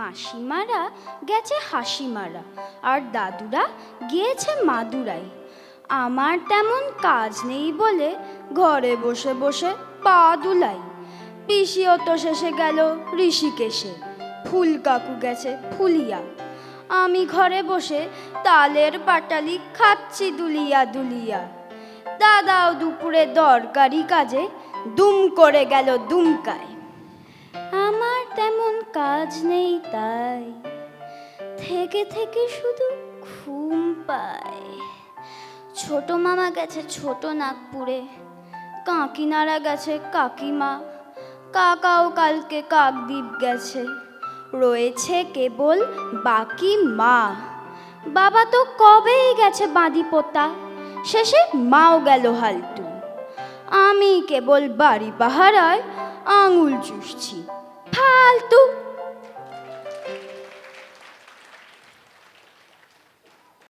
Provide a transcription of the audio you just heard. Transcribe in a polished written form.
মাসিমারা গেছে হাসিমারা, আর দাদুরা গিয়েছে মাদুরাই। আমার তেমন কাজ নেই বলে ঘরে বসে বসে পা দুলাই। পিসিও তো শেষে গেল ঋষিকেশে, ফুল কাকু গেছে ফুলিয়া। আমি ঘরে বসে তালের পাটালি খাচ্ছি দুলিয়া দুলিয়া। দাদাও দুপুরে দরকারি কাজে দুম করে গেল দুমকায়। আমার তেমন কাজ নেই তাই থেকে থেকে শুধু ঘুম পায়। ছোট মামা গেছে ছোট নাগপুরে, কাকিনারা গেছে কাকিমা, কাকাও কালকে কাকদ্বীপ গেছে। রয়েছে কেবল বাকি মা। বাবা তো কবেই গেছে বাঁদিপোতা, শেষে মাও গেল হালটু। আমি কেবল বাড়ি পাহারায় আঙুল চুষছি, ফালতু।